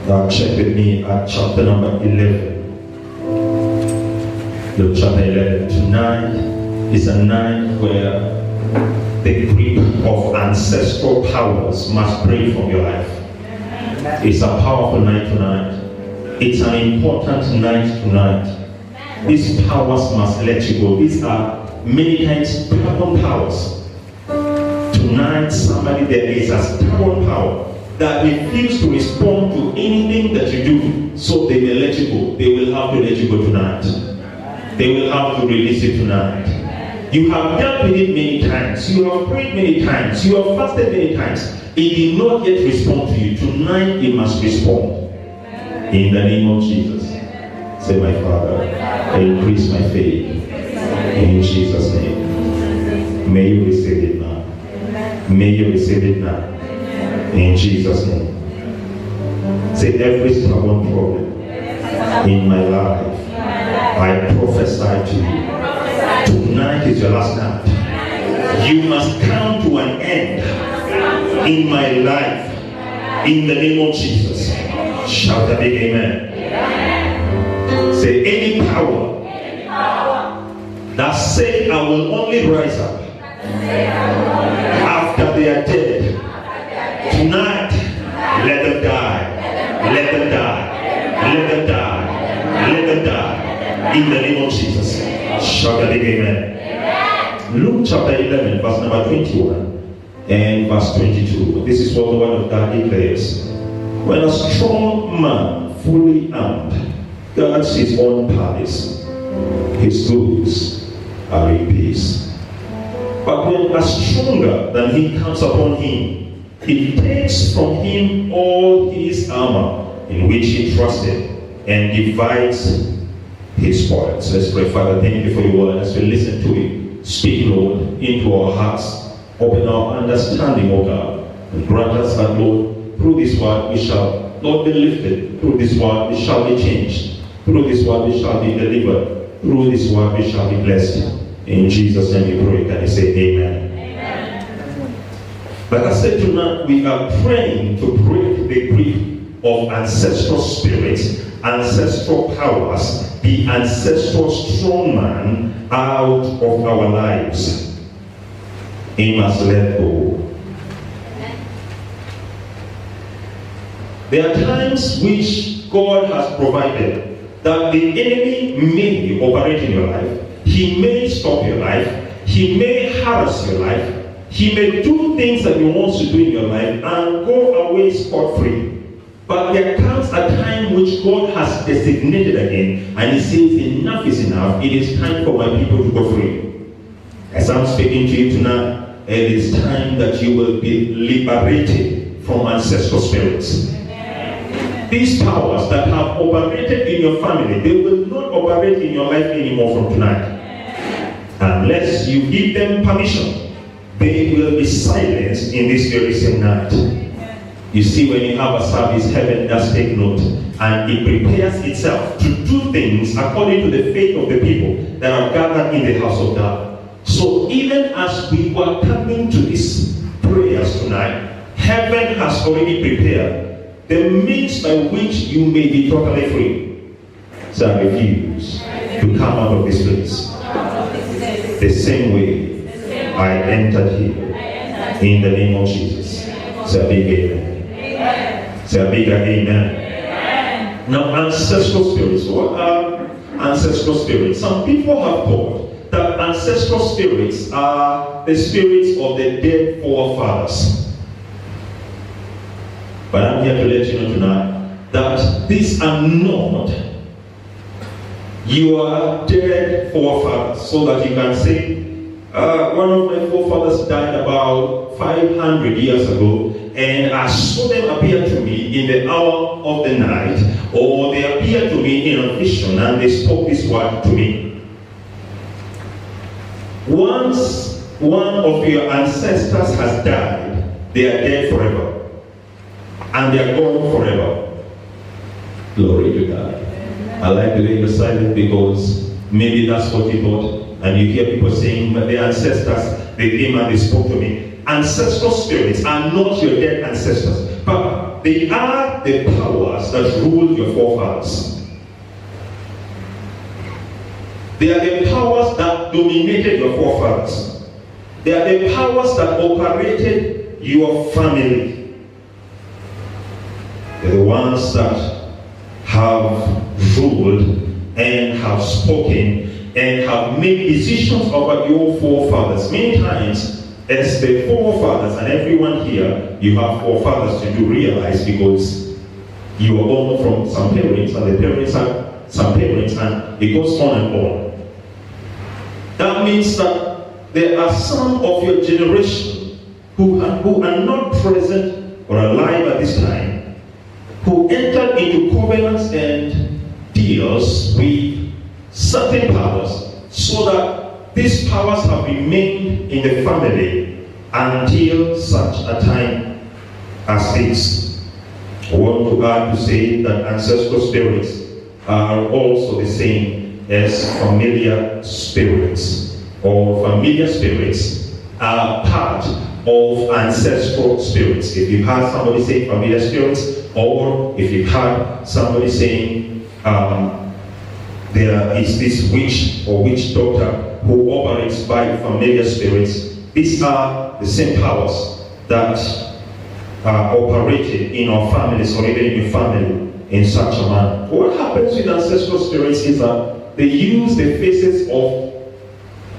Now check with me at chapter number 11. Luke chapter 11. Tonight is a night where the grip of ancestral powers must break from your life. It's a powerful night tonight. It's an important night tonight. These powers must let you go. These are many times stubborn powers. Tonight, somebody there is a stubborn power that refuse to respond to anything that you do, so they will let you go. They will have to let you go tonight. They will have to release it tonight. You have dealt with it many times. You have prayed many times. You have fasted many times. It did not yet respond to you. Tonight, it must respond. In the name of Jesus. Say, my Father, increase my faith. In Jesus' name. May you receive it now. May you receive it now. In Jesus' name. Say, every stubborn problem in my life, I prophesy to you. Tonight is your last night. You must come to an end in my life. In the name of Jesus. Shout a big amen. Say, any power that said I will only rise up after they are dead, tonight, let them die. Let them die. Let them die. Let them die. In the name of Jesus. Shout a big amen. Luke chapter 11, verse number 21 and verse 22. This is what the word of God declares. When a strong man, fully armed, guards his own palace, his goods are in peace. But when a stronger than he comes upon him, he takes from him all his armor in which he trusted and divides his spoils. Let's pray. Father, thank you for your word. As we listen to it, speak, Lord, into our hearts. Open our understanding, O God, and grant us that, Lord, through this word we shall, Lord, be lifted. Through this word we shall be changed. Through this word we shall be delivered. Through this word we shall be blessed. In Jesus' name we pray. Can you say amen? Amen. Like I said tonight, we are praying to break the grip of ancestral spirits, ancestral powers, the ancestral strong man out of our lives. He must let go. There are times which God has provided that the enemy may operate in your life. He may stop your life. He may harass your life. He may do things that he wants to do in your life and go away scot-free. But there comes a time which God has designated again, and he says, enough is enough. It is time for my people to go free. As I'm speaking to you tonight, it is time that you will be liberated from ancestral spirits. These powers that have operated in your family, they will not operate in your life anymore from tonight. Unless you give them permission, they will be silenced in this very same night. You see, when you have a service, heaven does take note, and it prepares itself to do things according to the faith of the people that are gathered in the house of God. So even as we were coming to these prayers tonight, heaven has already prepared the means by which you may be totally free. So I refuse to come out of this place the same way I entered here. In the name of Jesus. Say a big amen. Say a big amen. Now, ancestral spirits. What are ancestral spirits? Some people have thought that ancestral spirits are the spirits of the dead forefathers. But I'm here to let you know tonight that these are not your dead forefathers, so that you can say, one of my forefathers died about 500 years ago, and I saw them appear to me in the hour of the night, or they appeared to me in a vision and they spoke this word to me. Once one of your ancestors has died, they are dead forever. And they are gone forever. Glory to God. I like the way you're silent, because maybe that's what you thought. And you hear people saying, but their ancestors, they came and they spoke to me. Ancestral spirits are not your dead ancestors. But they are the powers that ruled your forefathers. They are the powers that dominated your forefathers. They are the powers that operated your family. They're the ones that have ruled and have spoken and have made decisions over your forefathers. Many times, as the forefathers, and everyone here, you have forefathers to do realize, because you are born from some parents, and the parents are some parents, and it goes on and on. That means that there are some of your generation who are not present or alive at this time, who entered into covenants and deals with certain powers, so that these powers have remained in the family until such a time as this. I want to add to say that ancestral spirits are also the same as familiar spirits, or familiar spirits are part of ancestral spirits. If you've heard somebody say familiar spirits, or if you've heard somebody saying there is this witch or witch doctor who operates by familiar spirits, these are the same powers that are operated in our families or even in your family in such a manner. What happens with ancestral spirits is that they use the faces of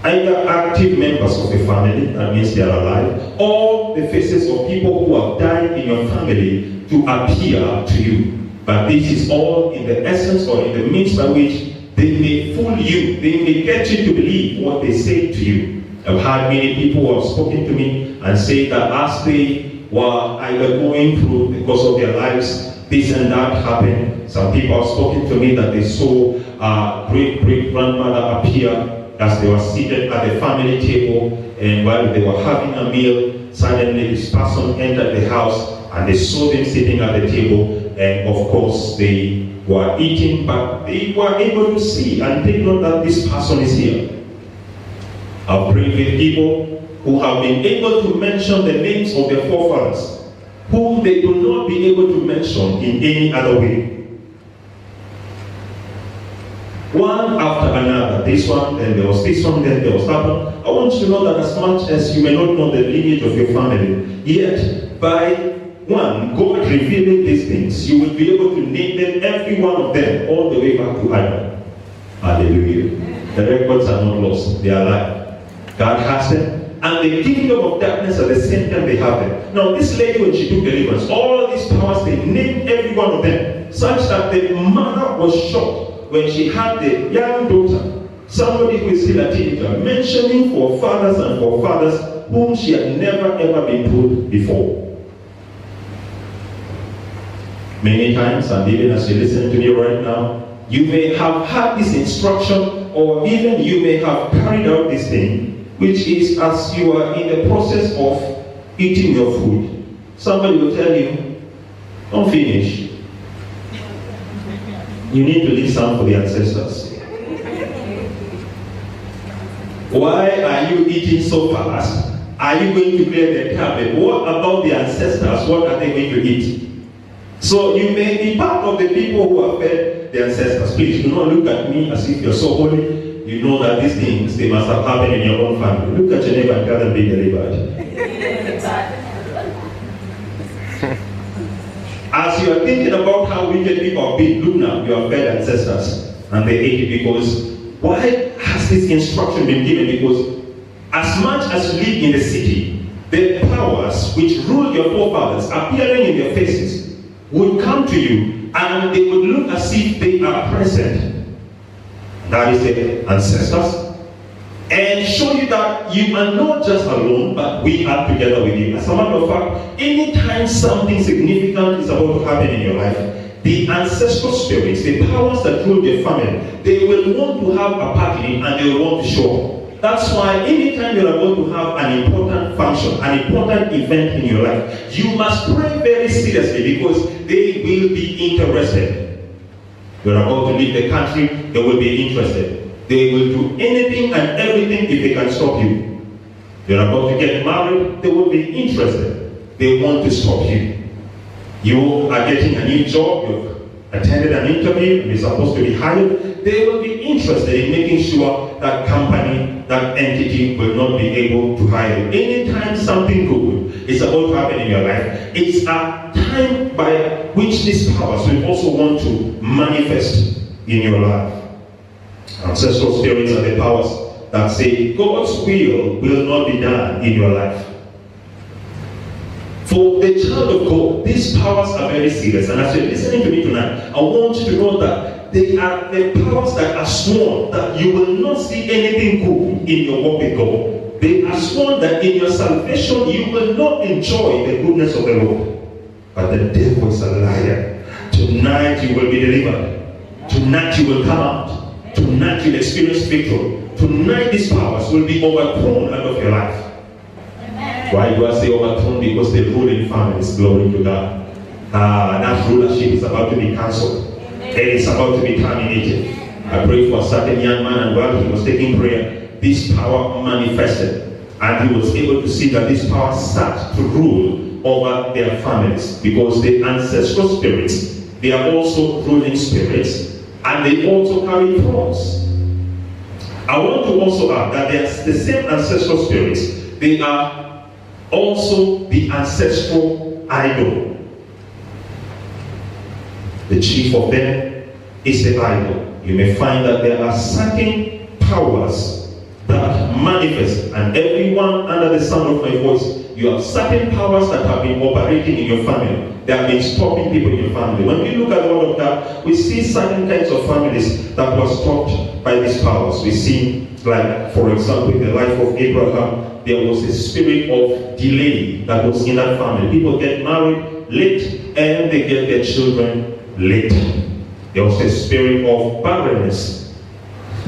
either active members of the family, that means they are alive, or the faces of people who have died in your family to appear to you. But this is all in the essence or in the means by which they may fool you. They may get you to believe what they say to you. I've had many people who have spoken to me and say that as they were either going through, because of their lives, this and that happened. Some people have spoken to me that they saw a great-great-grandmother appear as they were seated at the family table, and while they were having a meal, suddenly this person entered the house and they saw them sitting at the table, and of course they were eating, but they were able to see and take note that this person is here. I've prayed with people who have been able to mention the names of their forefathers, whom they could not be able to mention in any other way. One after another, this one, then there was this one, then there was that one. I want you to know that as much as you may not know the lineage of your family, yet by one, God revealing these things, you will be able to name them, every one of them, all the way back to Adam. Hallelujah. The records are not lost, they are alive. God has them, and the kingdom of darkness at the same time they have them. Now this lady, when she took deliverance, all of these powers, they named every one of them, such that the mother was shocked when she had the young daughter, somebody who is still a teenager, mentioning forefathers and forefathers whom she had never ever been told before. Many times, and even as you listen to me right now, you may have had this instruction, or even you may have carried out this thing, which is as you are in the process of eating your food, somebody will tell you, don't finish. You need to leave some for the ancestors. Why are you eating so fast? Are you going to clear the table? What about the ancestors? What are they going to eat? So you may be part of the people who have fed the ancestors. Please do not look at me as if you're so holy. You know that these things, they must have happened in your own family. Look at your neighbor and tell them, be delivered. As you are thinking about how wicked people have been, look now, you have fed ancestors and they ate it, because why has this instruction been given? Because as much as you live in the city, the powers which ruled your forefathers, appearing in their faces, would come to you and they would look as if they are present. That is the ancestors. And show you that you are not just alone, but we are together with you. As a matter of fact, anytime something significant is about to happen in your life, the ancestral spirits, the powers that rule your family, they will want to have a party and they will want to show up. That's why anytime you are about to have an important function, an important event in your life, you must pray very seriously, because they will be interested. You are about to leave the country, they will be interested. They will do anything and everything if they can stop you. You're about to get married, they will be interested. They want to stop you. You are getting a new job, you've attended an interview, and you're supposed to be hired. They will be interested in making sure that company, that entity will not be able to hire you. Anytime something good is about to happen in your life, it's a time by which these powers will also want to manifest in your life. Ancestral spirits are the powers that say God's will not be done in your life. For the child of God, these powers are very serious. And as you're listening to me tonight, I want you to know that they are the powers that are sworn that you will not see anything good in your walk with God. They are sworn that in your salvation you will not enjoy the goodness of the Lord. But the devil is a liar. Tonight you will be delivered. Tonight you will come out. Tonight you'll experience victory. Tonight these powers will be overthrown out of your life. Why do I say overthrown? Because they rule in families. Glory to God. That rulership is about to be cancelled. And it's about to be terminated. I prayed for a certain young man, and while he was taking prayer, this power manifested. And he was able to see that this power start to rule over their families. Because the ancestral spirits, they are also ruling spirits. And they also carry thrones. I want to also add that there's the same ancestral spirits. They are also the ancestral idol. The chief of them is the idol. You may find that there are certain powers that manifest, and everyone under the sound of my voice, you have certain powers that have been operating in your family. They have been stopping people in your family. When we look at the word of God, we see certain kinds of families that were stopped by these powers. We see, like, for example, in the life of Abraham, there was a spirit of delay that was in that family. People get married late and they get their children late. There was a spirit of barrenness,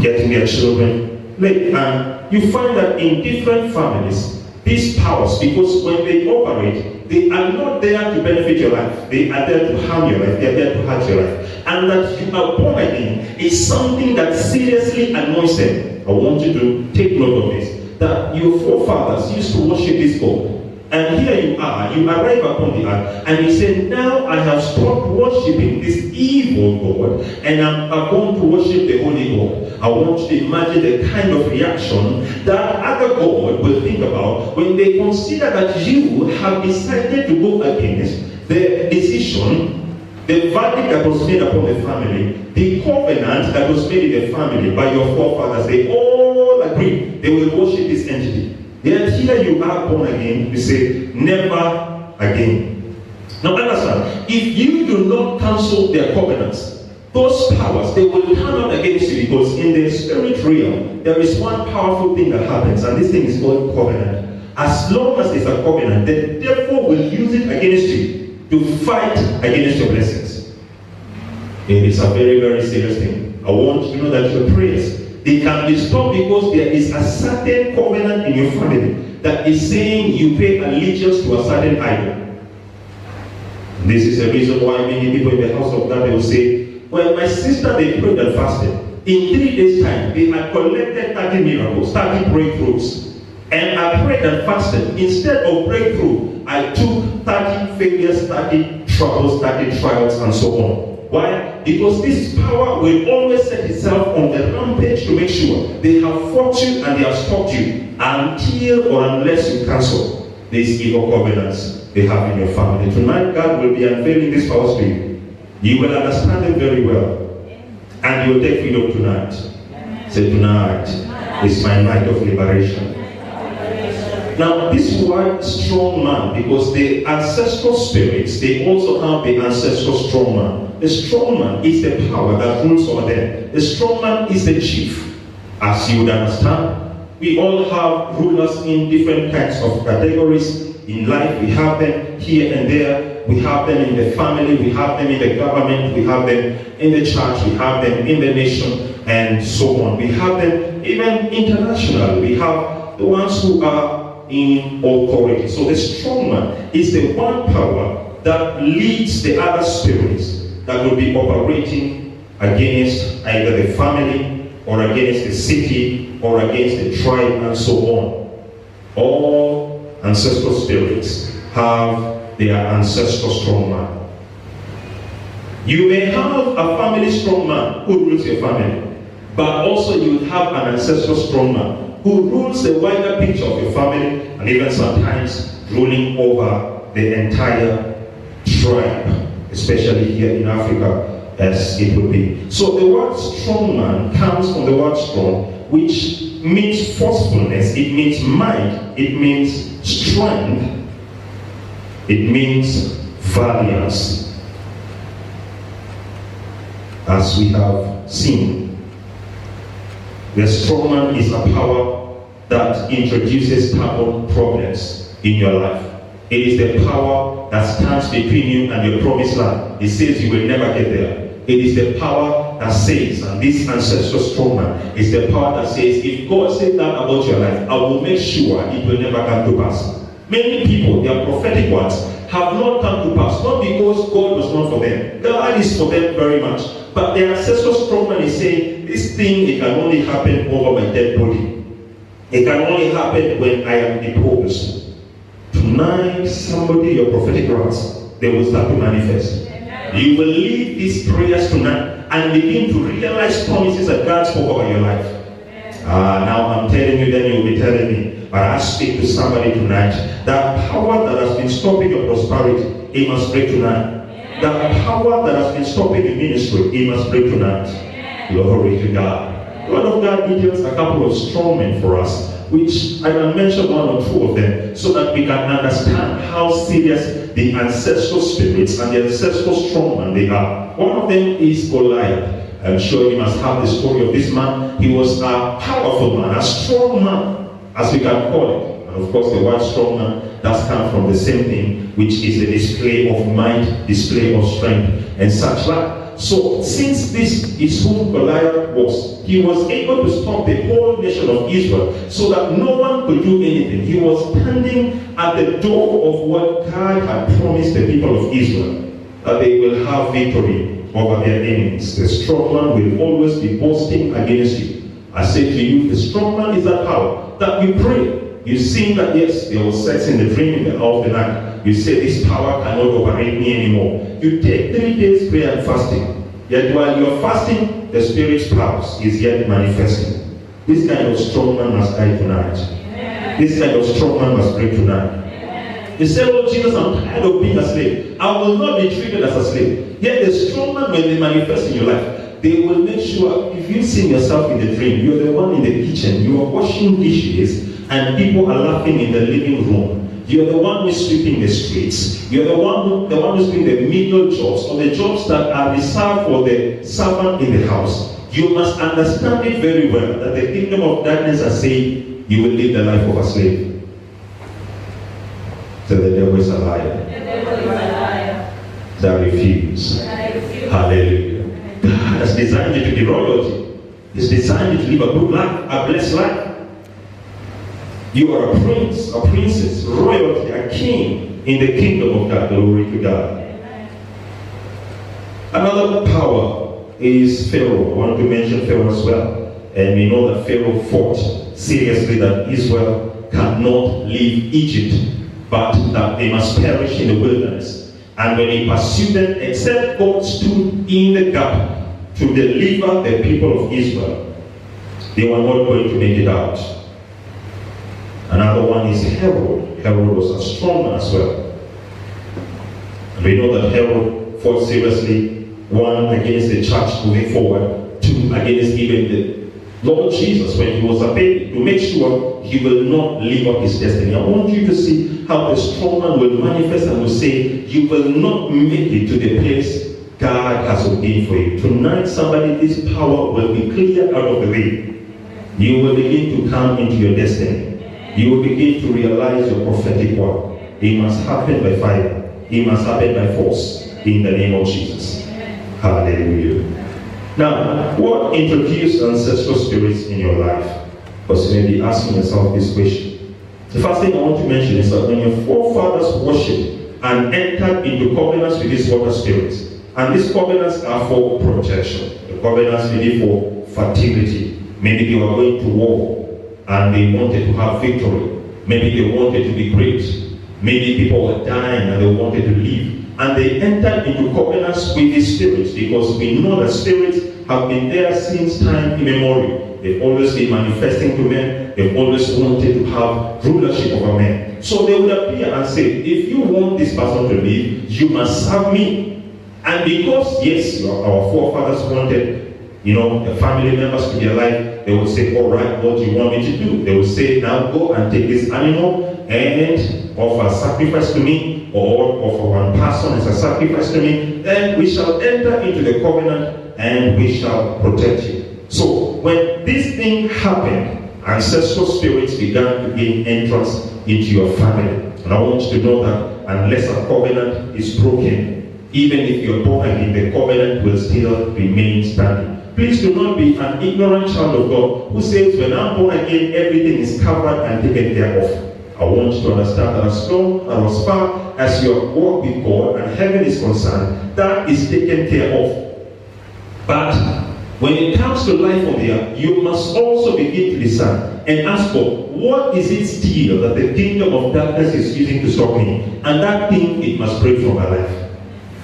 getting their children late. And you find that in different families, these powers, because when they operate, they are not there to benefit your life. They are there to harm your life. They are there to hurt your life. And that you are born again is something that seriously annoys them. I want you to take note of this. That your forefathers used to worship this God. And here you arrive upon the earth, and you say, now I have stopped worshiping this evil God, and I'm going to worship the Holy God. I want you to imagine the kind of reaction that other God will think about when they consider that you have decided to go against the decision, the verdict that was made upon the family, the covenant that was made in the family by your forefathers. They all agree they will worship this entity. Yet here you are born again, you say, never again. Now understand, if you do not cancel their covenants, those powers, they will turn out against you, because in the spirit realm, there is one powerful thing that happens, and this thing is called covenant. As long as there's a covenant, the devil will use it against you to fight against your blessings. It is a very, very serious thing. I want you to know that your prayers, they can be stopped because there is a certain covenant in your family that is saying you pay allegiance to a certain idol. This is the reason why many people in the house of God, they will say, well, my sister, they prayed and fasted. In 3 days' time, they had collected 30 miracles, 30 breakthroughs. And I prayed and fasted. Instead of breakthrough, I took 30 failures, 30 troubles, 30 trials, and so on. Why? Because this power will always set itself on the rampage to make sure they have fought you and they have stopped you until or unless you cancel these evil covenants they have in your family. Tonight, God will be unveiling these powers to you. You will understand them very well. And you will take freedom tonight. Say, tonight is my night of liberation. Now, this word strong man, because the ancestral spirits, they also have the ancestral strong man. The strong man is the power that rules over them. The strong man is the chief. As you would understand, we all have rulers in different kinds of categories in life. We have them here and there. We have them in the family. We have them in the government. We have them in the church. We have them in the nation, and so on. We have them even internationally. We have the ones who are in authority. So the strong man is the one power that leads the other spirits that will be operating against either the family or against the city or against the tribe and so on. All ancestral spirits have their ancestral strong man. You may have a family strong man who rules your family, but also you would have an ancestral strong man who rules the wider picture of your family, and even sometimes ruling over the entire tribe, especially here in Africa, as it would be. So the word strong man comes from the word strong, which means forcefulness, it means might, it means strength, it means valiance. As we have seen, the strong man is a power that introduces stubborn problems in your life. It is the power that stands between you and your promised land. It says you will never get there. It is the power that says, and this ancestral strong man is the power that says, if God said that about your life, I will make sure it will never come to pass. Many people, their prophetic words have not come to pass, not because God was not for them. God is for them very much. But the ancestral strong man is saying, this thing, it can only happen over my dead body. It can only happen when I am deposed. Tonight, somebody, your prophetic words, they will start to manifest. You will leave these prayers tonight and begin to realize promises that God spoke over your life. Now I'm telling you, then you'll be telling me. But I speak to somebody tonight. That power that has been stopping your prosperity, it must break tonight. That power that has been stopping your ministry, it must break tonight. Glory to God. The Word of God details a couple of strong men for us, which I can mention one or two of them, so that we can understand how serious the ancestral spirits and the ancestral strongman they are. One of them is Goliath. I'm sure you must have the story of this man. He was a powerful man, a strong man, as we can call it. And of course, the word strong man does come from the same thing, which is a display of might, display of strength, and such like. So, since this is who Goliath was, he was able to stop the whole nation of Israel so that no one could do anything. He was standing at the door of what God had promised the people of Israel, that they will have victory over their enemies. The strong man will always be boasting against you. I say to you, the strong man is that power that we pray. You see that, yes, there was sex in the dream in the hour of the night. You say, this power cannot operate me anymore. You take 3 days prayer and fasting. Yet while you are fasting, the Spirit's power is yet manifesting. This kind of strong man must die tonight. Amen. This kind of strong man must break tonight. Amen. You say, oh Jesus, I'm tired of being a slave. I will not be treated as a slave. Yet the strong man, when they manifest in your life, they will make sure, if you see yourself in the dream, you're the one in the kitchen, you are washing dishes, and people are laughing in the living room. You're the one who's sweeping the streets. You're the one who's doing the menial jobs, or the jobs that are reserved for the servant in the house. You must understand it very well, that the kingdom of darkness are saying you will live the life of a slave. So the devil is a liar. The devil is a liar. That refuse. Hallelujah. God has designed you to be royalty. He's designed you to live a good life, a blessed life. You are a prince, a princess, royalty, a king in the kingdom of God. Glory to God. Amen. Another power is Pharaoh. I want to mention Pharaoh as well. And we know that Pharaoh fought seriously that Israel cannot leave Egypt, but that they must perish in the wilderness. And when he pursued them, except God stood in the gap to deliver the people of Israel, they were not going to make it out. Another one is Herod. Herod was a strong man as well. And we know that Herod fought seriously, one against the church moving forward, two against even the Lord Jesus when he was a baby, to make sure he will not live up his destiny. I want you to see how the strong man will manifest and will say, you will not make it to the place God has ordained for you. Tonight, somebody, this power will be cleared out of the way. You will begin to come into your destiny. You will begin to realize your prophetic work. It must happen by fire. It must happen by force. In the name of Jesus. Hallelujah. Now, what introduced ancestral spirits in your life? Because you may be asking yourself this question. The first thing I want to mention is that when your forefathers worshipped and entered into covenants with these water spirits, and these covenants are for protection. The covenants may be for fertility. Maybe they were going to war and they wanted to have victory. Maybe they wanted to be great. Maybe people were dying and they wanted to live. and they entered into covenants with the spirits, because we know that spirits have been there since time immemorial. They've always been manifesting to men. They've always wanted to have rulership over men. So they would appear and say, if you want this person to live, you must serve me. And because, yes, our forefathers wanted, the family members to be alive, they would say, all right, what do you want me to do? They would say, now go and take this animal and offer sacrifice to me, or offer one person as a sacrifice to me, then we shall enter into the covenant and we shall protect you. So when this thing happened, ancestral spirits began to gain entrance into your family. And I want you to know that unless a covenant is broken, even if you're born again, the covenant will still remain standing. Please do not be an ignorant child of God who says, when I'm born again, everything is covered and taken care of. I want you to understand that as long and as far as your walk with God and heaven is concerned, that is taken care of. But when it comes to life on the earth, you must also begin to discern and ask God, what is it still that the kingdom of darkness is using to stop me? And that thing, it must break from my life.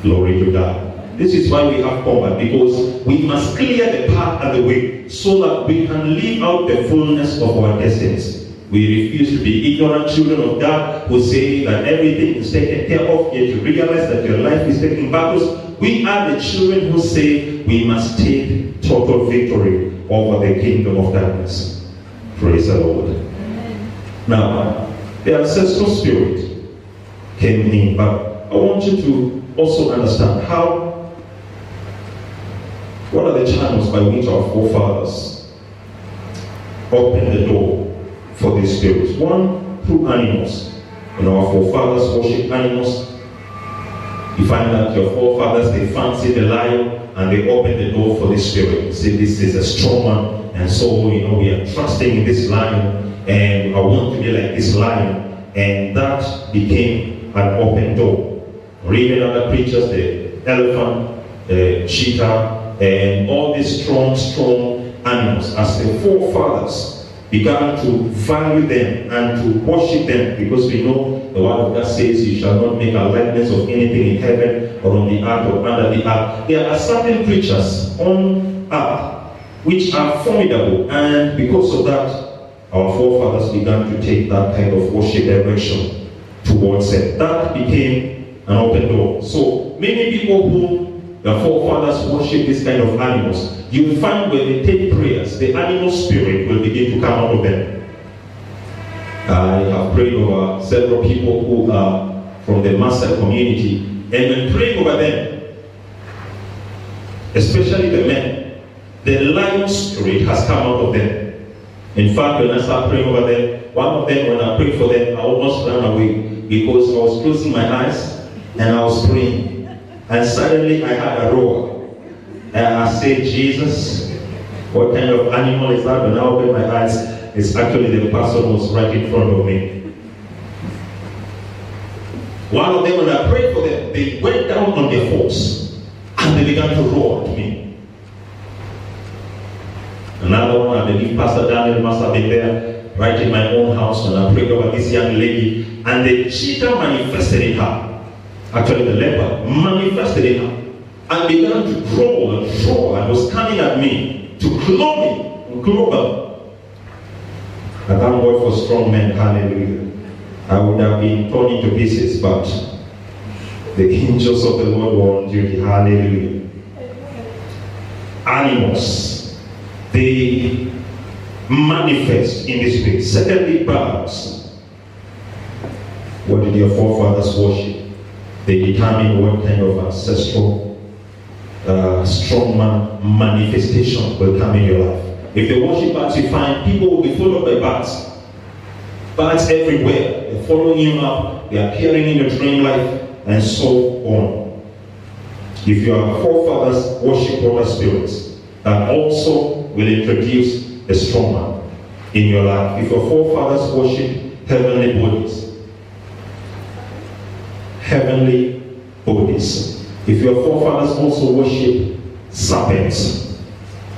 Glory to God. This is why we have combat, because we must clear the path and the way so that we can live out the fullness of our destinies. We refuse to be ignorant children of God who say that everything is taken care of, yet you realize that your life is taking battles. We are the children who say we must take total victory over the kingdom of darkness. Praise the Lord. Now, the ancestral spirit came in, but I want you to also understand what are the channels by which our forefathers opened the door for these spirits. One, through animals. Our forefathers worship animals. You find that your forefathers, they fancy the lion and they open the door for the spirit. Say, this is a strong one, and so we are trusting in this lion, and I want to be like this lion. And that became an open door. Or even other creatures, the elephant, the cheetah, and all these strong animals, as the forefathers began to value them and to worship them, because we know the word of God says, you shall not make a likeness of anything in heaven or on the earth or under the earth. There are certain creatures on earth which are formidable, and because of that, our forefathers began to take that kind of worship direction towards it. That became an open door. So many people who the forefathers worship this kind of animals, you will find when they take prayers, the animal spirit will begin to come out of them. I have prayed over several people who are from the Maasai community, and when praying over them, especially the men, the lion spirit has come out of them. In fact, when I started praying over them, one of them, when I prayed for them, I almost ran away because I was closing my eyes and I was praying. And suddenly I had a roar. And I said, Jesus, what kind of animal is that? When I opened my eyes, it's actually the person who was right in front of me. One of them, when I prayed for them, they went down on their horse and they began to roar at me. Another one, I believe Pastor Daniel must have been there, right in my own house, when I prayed over this young lady, and the cheetah manifested in her. Actually, the leopard manifested in her and began to growl and roar and was coming at me to claw me and claw her. I thank God for strong men, hallelujah. I would have been torn into pieces, but the angels of the Lord were on duty, hallelujah. Animals, they manifest in this way. Secondly, birds. What did your forefathers worship? They determine what kind of ancestral strongman manifestation will come in your life. If they worship birds, you find people will be followed by birds. Birds everywhere. They're following you up. They are appearing in your dream life, and so on. If your forefathers worship other spirits, that also will introduce a strongman in your life. If your forefathers worship heavenly bodies, if your forefathers also worship serpents,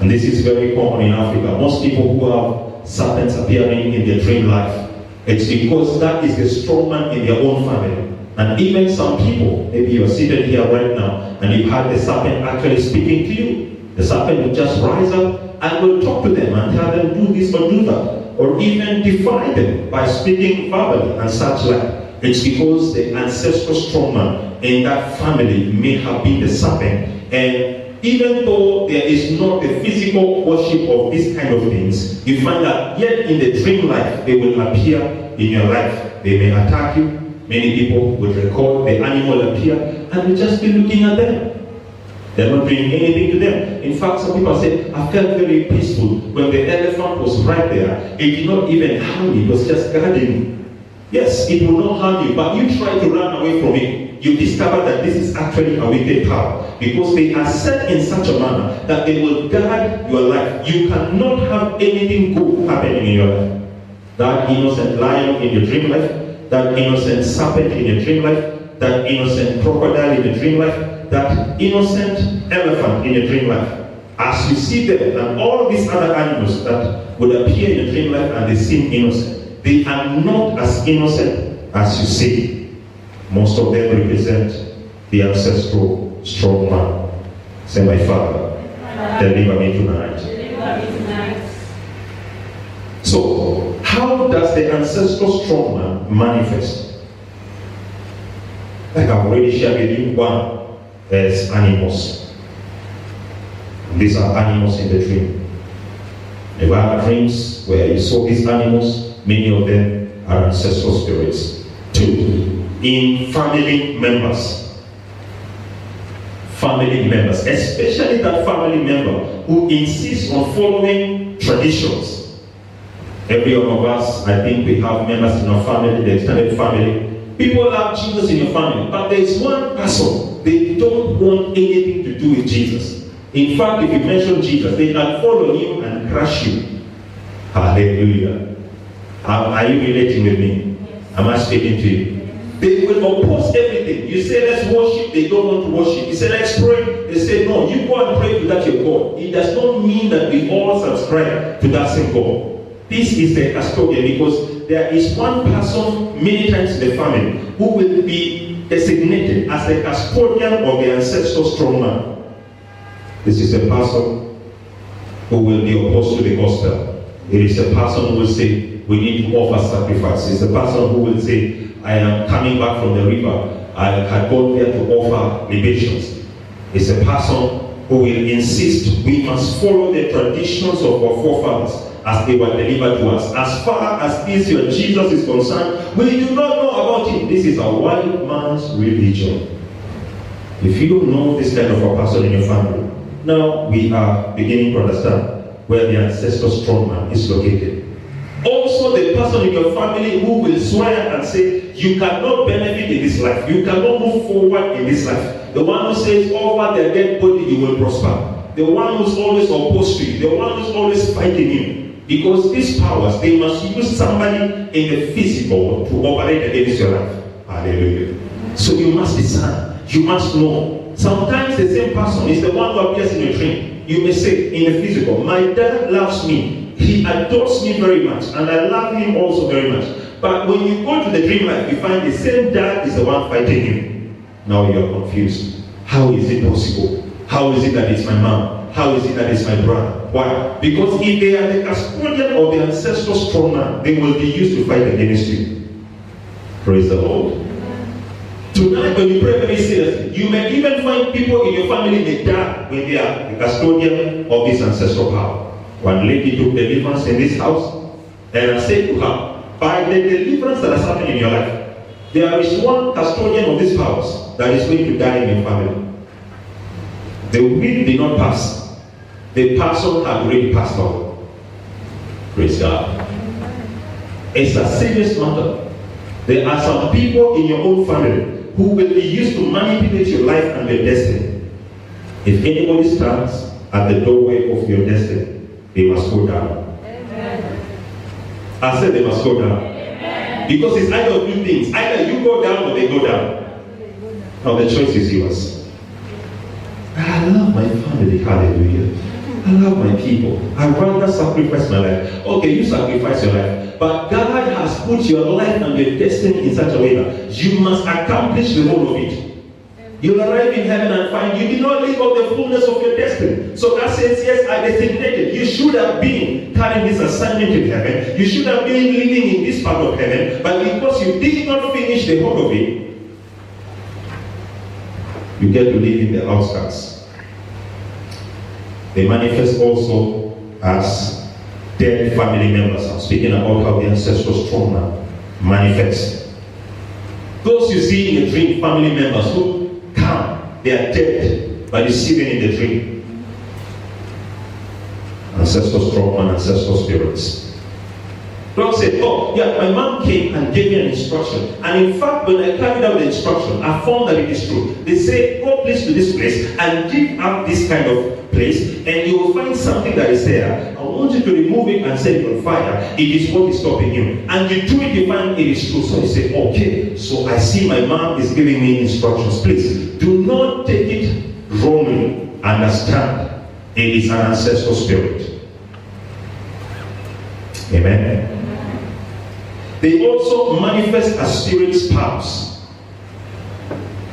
and this is very common in Africa, most people who have serpents appearing in their dream life, it's because that is the strong man in their own family And even some people, maybe you are seated here right now, and you've had the serpent actually speaking to you. The serpent will just rise up and will talk to them and tell them, do this or do that. Or even defy them by speaking verbally and such like. It's because the ancestral strongman in that family may have been the serpent. And even though there is not the physical worship of these kind of things, you find that yet in the dream life, they will appear in your life. They may attack you. Many people would record the animal appear and will just be looking at them. They're not doing anything to them. In fact, some people say, I felt very peaceful when the elephant was right there. It did not even harm me, it was just guarding me. Yes, it will not harm you, but you try to run away from it. You discover that this is actually a wicked power, because they are set in such a manner that they will guard your life. You cannot have anything good happening in your life. That innocent lion in your dream life, that innocent serpent in your dream life, that innocent crocodile in your dream life, that innocent elephant in your dream life. As you see them and all these other animals that would appear in your dream life and they seem innocent, they are not as innocent as you see. Most of them represent the ancestral strong man. Say, my Father, deliver me tonight. So, how does the ancestral strong man manifest? Like I've already shared with you, one is animals. These are animals in the dream. There are dreams where you saw these animals, many of them are ancestral spirits. Two, in family members. Family members, especially that family member who insists on following traditions. Every one of us, I think we have members in our family, the extended family. People love Jesus in your family, but there is one person, they don't want anything to do with Jesus. In fact, if you mention Jesus, they can follow you and crush you. Hallelujah. Are you relating with me? Am I speaking to you? They will oppose everything. You say, let's worship, they don't want to worship. You say, let's pray, they say, no, you go and pray to that your God. It does not mean that we all subscribe to that same God. This is the custodian, because there is one person many times in the family who will be designated as the custodian of the ancestral strong man. This is the person who will be opposed to the gospel. It is the person who will say, we need to offer sacrifices. The person who will say, I am coming back from the river. I had gone there to offer libations. It's a person who will insist we must follow the traditions of our forefathers as they were delivered to us. As far as this your Jesus is concerned, we do not know about him. This is a white man's religion. If you don't know this kind of a person in your family, now we are beginning to understand where the ancestral strong man is located. Also, the person in your family who will swear and say, you cannot benefit in this life, you cannot move forward in this life. The one who says, over their dead body you will prosper. The one who's always opposed to you, the one who's always fighting you. Because these powers, they must use somebody in the physical to operate against your life. Hallelujah. So you must discern. You must know. Sometimes the same person is the one who appears in your dream. You may say in the physical, my dad loves me. He adores me very much. And I love him also very much. But when you go to the dream life, you find the same dad is the one fighting him. Now you are confused. How is it possible? How is it that it's my mom? How is it that it's my brother? Why? Because if they are the custodian of the ancestral strong man, they will be used to fight against you. Praise the Lord. Tonight, when you pray very seriously, you may even find people in your family they die when they are the custodian of this ancestral power. One lady took deliverance in this house, and I said to her, by the deliverance that has happened in your life, there is one custodian of these powers that is going to die in your family. The will did not pass. The person had already passed on. Praise God. It's a serious matter. There are some people in your own family who will be used to manipulate your life and your destiny. If anybody stands at the doorway of your destiny, they must go down. Amen. I said they must go down. Amen. Because it's either two things. Either you go down or they go down. Now the choice is yours. I love my family. Hallelujah. I love my people. I'd rather sacrifice my life. Okay, you sacrifice your life. But God has put your life and your destiny in such a way that you must accomplish the whole of it. You'll arrive in heaven and find you did not live out the fullness of your destiny. So God says, yes, I designated. You should have been carrying this assignment in heaven. You should have been living in this part of heaven. But because you did not finish the whole of it, you get to live in the outskirts. They manifest also as dead family members. I'm speaking about how the ancestral trauma manifests. Those you see in the dream, family members who come, they are dead, but you see them in the dream. Ancestral trauma and ancestral spirits. Don't say, oh, yeah, my mom came and gave me an instruction. And in fact, when I carried out the instruction, I found that it is true. They say, go please to this place and give up this kind of place, and you will find something that is there. I want you to remove it and set it on fire. It is what is stopping you. And you do it, you find it is true. So you say, okay, so I see my mom is giving me instructions. Please, do not take it wrongly. Understand, it is an ancestral spirit. Amen. They also manifest as spirit spouse.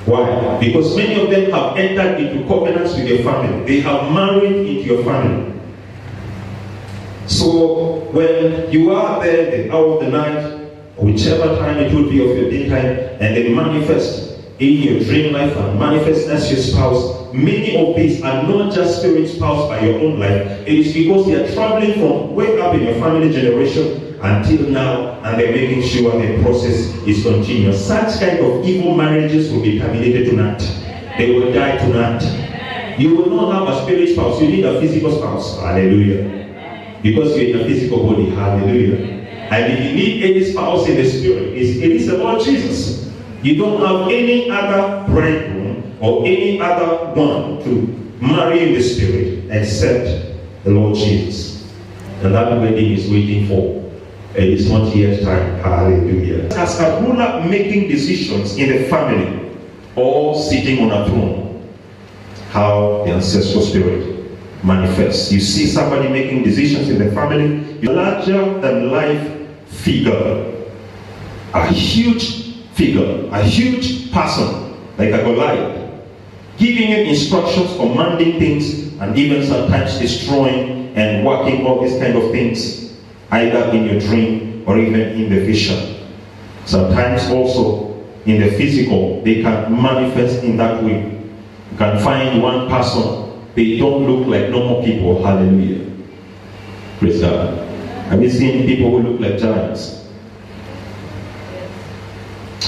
Why? Because many of them have entered into covenants with your family. They have married into your family. So when you are there the hour of the night, whichever time it would be of your daytime, and they manifest in your dream life and manifest as your spouse, many of these are not just spirit spouse by your own life. It is because they are traveling from way up in your family generation until now, and they're making sure the process is continuous. Such kind of evil marriages will be terminated tonight. They will die tonight. You will not have a spirit spouse. You need a physical spouse. Hallelujah. Because you're in a physical body. Hallelujah. And if you need any spouse in the spirit, it is the Lord Jesus. You don't have any other bridegroom or any other one to marry in the spirit except the Lord Jesus. And that wedding is waiting for. It is not yet time. Hallelujah. As a ruler making decisions in the family or sitting on a throne, how the ancestral spirit manifests. You see somebody making decisions in the family, a larger than life figure, a huge figure, a huge person like a Goliath, giving you instructions, commanding things, and even sometimes destroying and working all these kind of things, either in your dream or even in the vision. Sometimes also in the physical, they can manifest in that way. You can find one person, they don't look like normal people. Hallelujah. Praise God. Have you seen people who look like giants?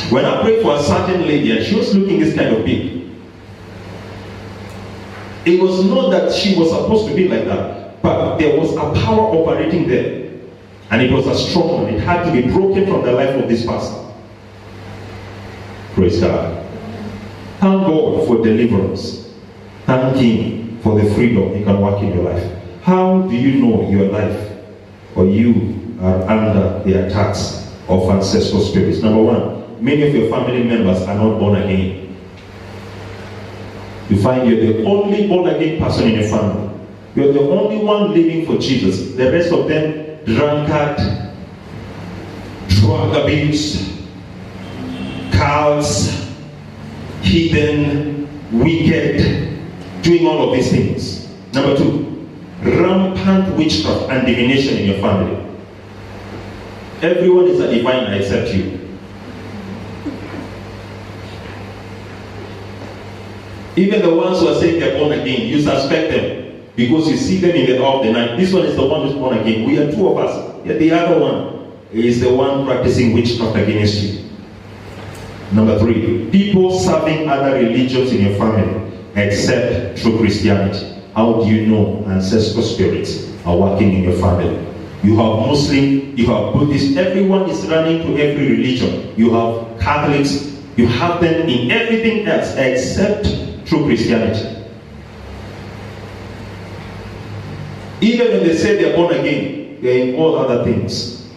When I prayed for a certain lady and she was looking this kind of big, it was not that she was supposed to be like that, but there was a power operating there. And it was a strong one. It had to be broken from the life of this person. Praise God. Thank God for deliverance. Thank Him for the freedom He can work in your life. How do you know your life or you are under the attacks of ancestral spirits? Number one, many of your family members are not born again. You find you're the only born again person in your family. You're the only one living for Jesus. The rest of them, drunkard, drug abuse, cults, heathen, wicked, doing all of these things. Number two, rampant witchcraft and divination in your family. Everyone is a diviner except you. Even the ones who are saying they're born again, you suspect them. Because you see them in the hour of the night. This one is the one who's born again. We are two of us. Yet the other one is the one practicing witchcraft against you. Number three, people serving other religions in your family except true Christianity. How do you know ancestral spirits are working in your family? You have Muslim, you have Buddhist, everyone is running to every religion. You have Catholics, you have them in everything else except true Christianity. Even when they say they're born again, they're in all other things.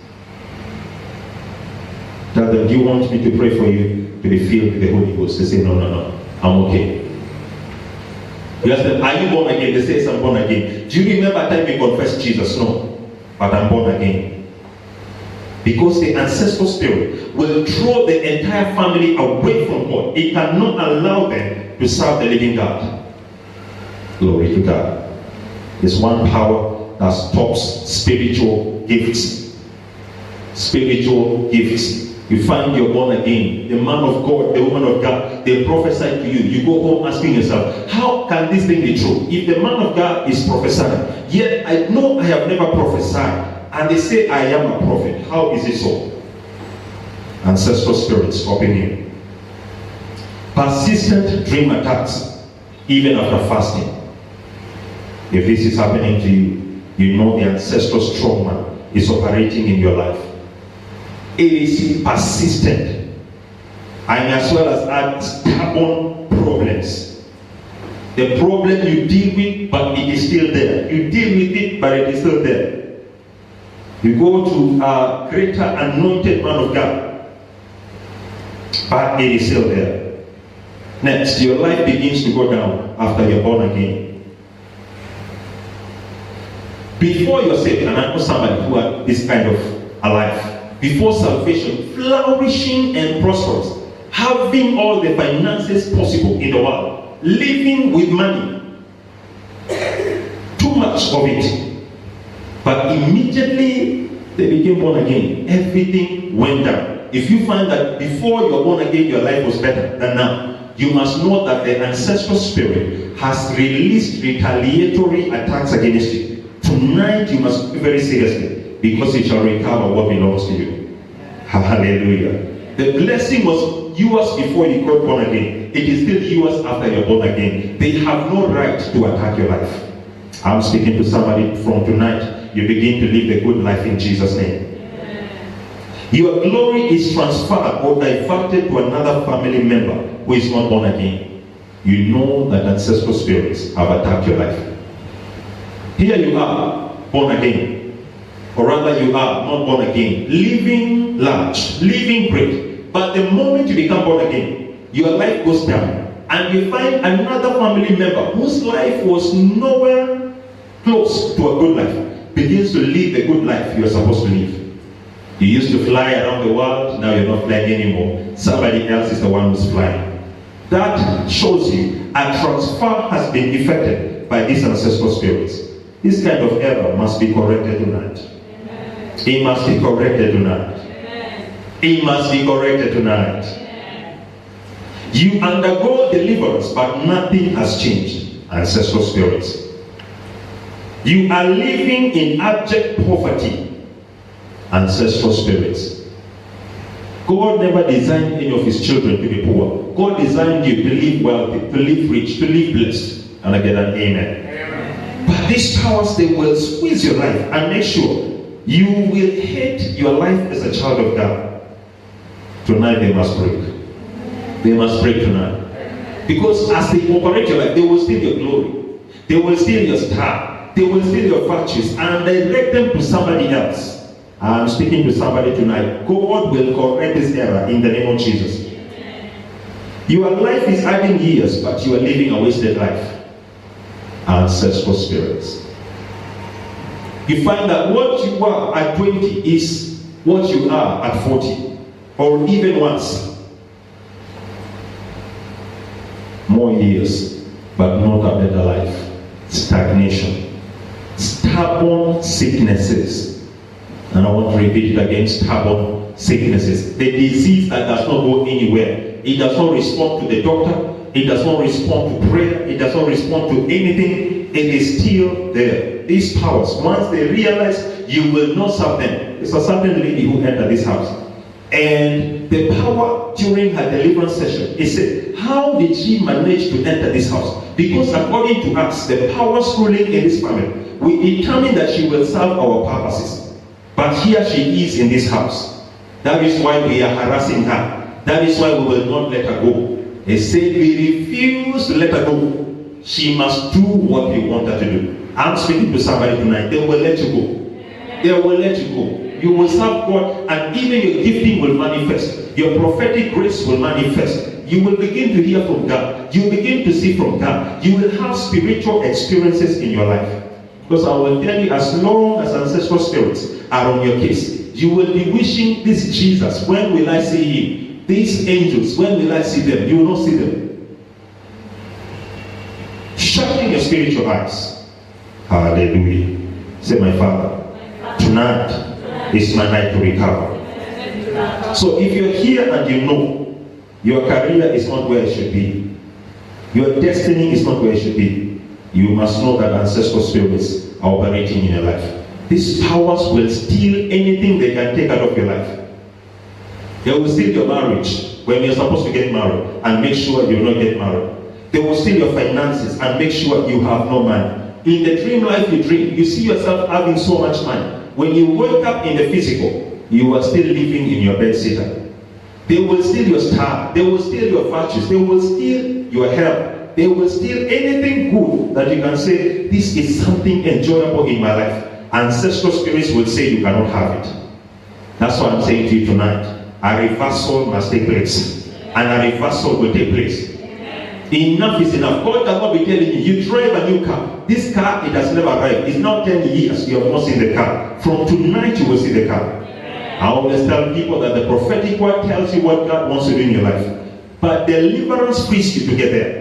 Tell them, do you want me to pray for you to be filled with the Holy Ghost? They say, no, I'm okay. You ask them, are you born again? They say, yes, I'm born again. Do you remember time you confessed Jesus? No. But I'm born again. Because the ancestral spirit will draw the entire family away from God. It cannot allow them to serve the living God. Glory to God. There's one power that stops spiritual gifts. Spiritual gifts. You find you're born again. The man of God, the woman of God, they prophesy to you. You go home asking yourself, how can this thing be true? If the man of God is prophesying, yet I know I have never prophesied, and they say I am a prophet, how is it so? Ancestral spirits stopping you. Persistent dream attacks, even after fasting. If this is happening to you, you know the ancestral strong man is operating in your life. It is persistent, and as well as add stubborn problems. The problem you deal with, but it is still there. You deal with it, but it is still there. You go to a greater anointed man of God, but it is still there. Next, your life begins to go down after you're born again. Before you're saved, and I know somebody who had this kind of a life. Before salvation, flourishing and prosperous, having all the finances possible in the world, living with money, too much of it. But immediately they became born again, everything went down. If you find that before you're born again, your life was better than now, you must know that the ancestral spirit has released retaliatory attacks against you. Tonight you must be very seriously, because you shall recover what belongs to you. Hallelujah. The blessing was yours before you got born again. It is still yours after you're born again. They have no right to attack your life. I'm speaking to somebody from tonight. You begin to live the good life in Jesus' name. Your glory is transferred or diverted to another family member who is not born again. You know that ancestral spirits have attacked your life. Here you are, born again. Or rather you are not born again, living large, living great. But the moment you become born again, your life goes down, and you find another family member whose life was nowhere close to a good life, begins to live the good life you are supposed to live. You used to fly around the world, now you're not flying anymore. Somebody else is the one who's flying. That shows you a transfer has been effected by these ancestral spirits. This kind of error must be corrected tonight. It must be corrected tonight. It must be corrected tonight. You undergo deliverance, but nothing has changed. Ancestral spirits. You are living in abject poverty. Ancestral spirits. God never designed any of his children to be poor. God designed you to live wealthy, to live rich, to live blessed. And I get an amen. But these powers, they will squeeze your life and make sure you will hate your life as a child of God. Tonight they must break. They must break tonight. Because as they operate your life, they will steal your glory. They will steal your star. They will steal your virtues and direct them to somebody else. I'm speaking to somebody tonight. God will correct this error in the name of Jesus. Your life is adding years, but you are living a wasted life. Ancestral spirits. You find that what you are at 20 is what you are at 40, or even worse. More years, but not a better life. Stagnation. Stubborn sicknesses. And I want to repeat it again, stubborn sicknesses. The disease that does not go anywhere. It does not respond to the doctor. It does not respond to prayer. It does not respond to anything. It is still there. These powers, once they realize you will not serve them. There's a certain lady who entered this house. And the power during her deliverance session, he said, how did she manage to enter this house? Because according to us, the powers ruling in this family, we determine that she will serve our purposes. But here she is in this house. That is why we are harassing her. That is why we will not let her go. They said we refuse to let her go. She must do what we want her to do. I'm speaking to somebody tonight. They will let you go. They will let you go. You will serve God, and even your gifting will manifest. Your prophetic grace will manifest. You will begin to hear from God. You will begin to see from God. You will have spiritual experiences in your life. Because I will tell you, as long as ancestral spirits are on your case, you will be wishing this Jesus, when will I see him? These angels, when will I see them? You will not see them. Shutting your spiritual eyes. Hallelujah. Say, my Father, tonight is my night to recover. So if you're here and you know your career is not where it should be, your destiny is not where it should be, you must know that ancestral spirits are operating in your life. These powers will steal anything they can take out of your life. They will steal your marriage when you're supposed to get married and make sure you will not get married. They will steal your finances and make sure you have no money. In the dream life you dream, you see yourself having so much money. When you wake up in the physical, you are still living in your bed sitter. They will steal your star. They will steal your virtues. They will steal your health. They will steal anything good that you can say, this is something enjoyable in my life. Ancestral spirits will say you cannot have it. That's what I'm saying to you tonight. A reversal must take place. And a reversal will take place. Enough is enough. God cannot be telling you, you drive a new car. This car, it has never arrived. It's now 10 years you have not seen the car. From tonight you will see the car. I always tell people that the prophetic word tells you what God wants to do in your life. But deliverance frees you to get there.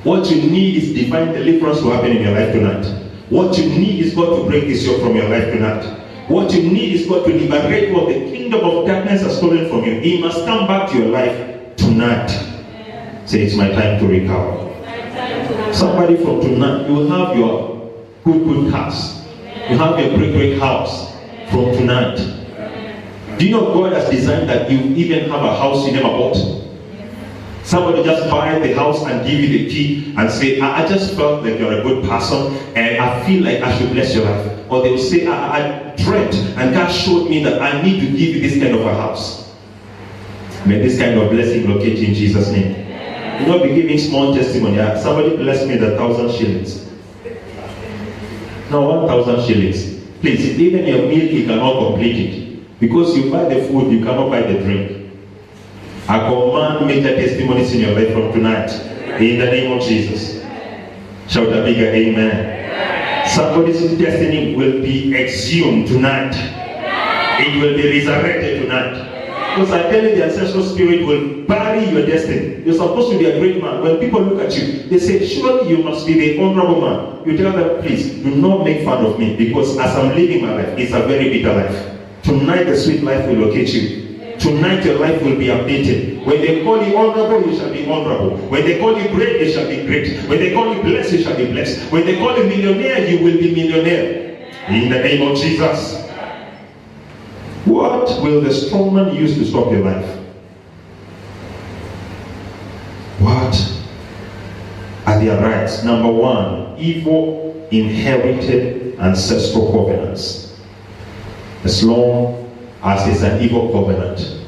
What you need is divine deliverance to happen in your life tonight. What you need is God to break this yoke from your life tonight. What you need is God to liberate what the kingdom of darkness has stolen from you. He must come back to your life tonight. Say, it's my time to recover. Somebody from tonight, you will have your good house. You have your great house from tonight. Do you know God has designed that you even have a house you never bought? Somebody just buy the house and give you the key and say, I just felt like you're a good person and I feel like I should bless your life. Or they will say, I dreamt and God showed me that I need to give you this kind of a house. May this kind of blessing locate you in Jesus' name. You know, be giving small testimony. Somebody blessed me with 1,000 shillings. No, 1,000 shillings. Please, even your meal, you cannot complete it. Because you buy the food, you cannot buy the drink. I command major testimonies in your life from tonight. In the name of Jesus. Shout a bigger amen. Somebody's destiny will be exhumed tonight. It will be resurrected tonight. Because I tell you, the ancestral spirit will bury your destiny. You're supposed to be a great man. When people look at you, they say, surely you must be the honorable man. You tell them, please, do not make fun of me. Because as I'm living my life, it's a very bitter life. Tonight, the sweet life will locate you. Tonight, your life will be updated. When they call you honorable, you shall be honorable. When they call you great, you shall be great. When they call you blessed, you shall be blessed. When they call you millionaire, you will be millionaire. In the name of Jesus. What will the strong man use to stop your life? What are their rights? Number one, evil inherited ancestral covenants. As long as it's an evil covenant,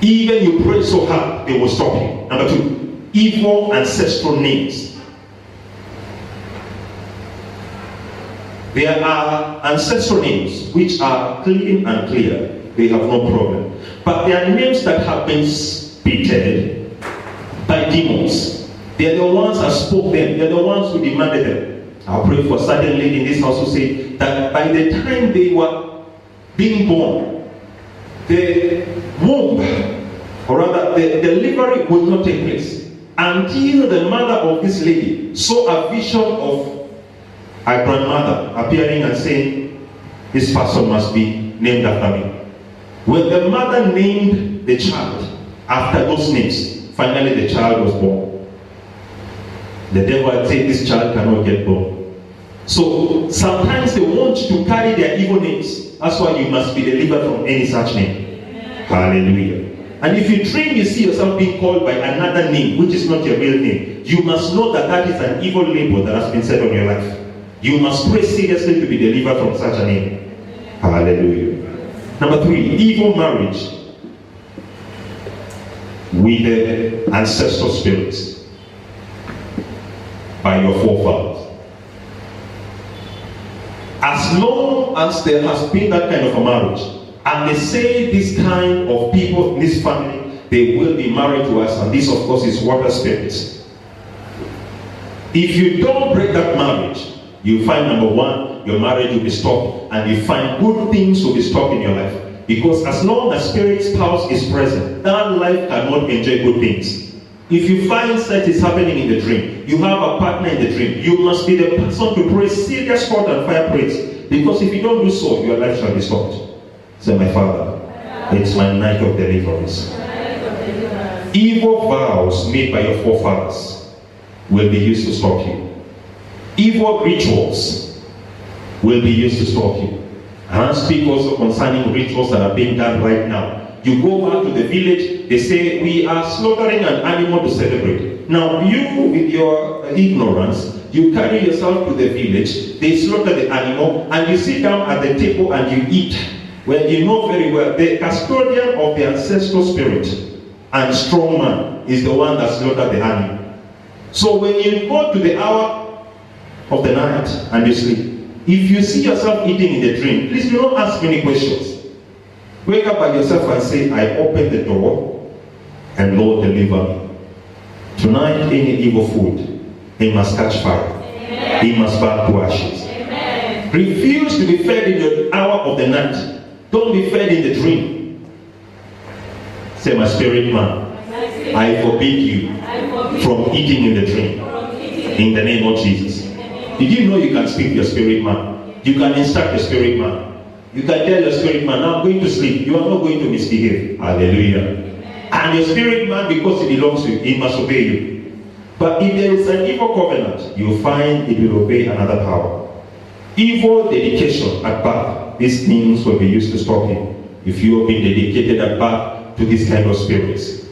even you pray so hard, they will stop you. Number two, evil ancestral names. There are ancestral names which are clean and clear. They have no problem. But there are names that have been spitted by demons. They are the ones that spoke them. They are the ones who demanded them. I'll pray for a certain lady in this house who said that by the time they were being born, the womb, or rather the delivery would not take place until the mother of this lady saw a vision of her grandmother appearing and saying, this person must be named after me. When the mother named the child after those names, finally the child was born. The devil had said this child cannot get born. So sometimes they want you to carry their evil names. That's why you must be delivered from any such name. Hallelujah. And if you dream you see yourself being called by another name which is not your real name, you must know that that is an evil label that has been set on your life. You must pray seriously to be delivered from such a name. Hallelujah. Number three, evil marriage with the ancestral spirits by your forefathers. As long as there has been that kind of a marriage, and they say this kind of people in this family, they will be married to us, and this of course is water spirits. If you don't break that marriage, you find number one, your marriage will be stopped, and you find good things will be stopped in your life. Because as long as spirit spouse is present, that life cannot enjoy good things. If you find sex is happening in the dream, you have a partner in the dream, you must be the person to pray serious sword and fire praise. Because if you don't do so, your life shall be stopped. Say, my Father, it's my night of deliverance. Evil vows made by your forefathers will be used to stop you. Evil rituals will be used to stop you. And I speak also concerning rituals that are being done right now. You go back to the village, they say, we are slaughtering an animal to celebrate. Now you, with your ignorance, you carry yourself to the village, they slaughter the animal, and you sit down at the table and you eat. Well, you know very well, the custodian of the ancestral spirit and strong man is the one that slaughtered the animal. So when you go to the hour of the night and you sleep, if you see yourself eating in the dream, please do not ask many questions. Wake up by yourself and say, I open the door and Lord deliver me. Tonight, any evil food, it must catch fire. Amen. It must burn to ashes. Amen. Refuse to be fed in the hour of the night. Don't be fed in the dream. Say, my spirit man, I forbid you from eating in the dream. In the name of Jesus. Did you know you can speak to your spirit man? You can instruct your spirit man. You can tell your spirit man, now I'm going to sleep. You are not going to misbehave. Hallelujah. Amen. And your spirit man, because it belongs to you, he must obey you. But if there is an evil covenant, you'll find it will obey another power. Evil dedication at birth, these things will be used to stop you. If you have been dedicated at birth to this kind of spirits.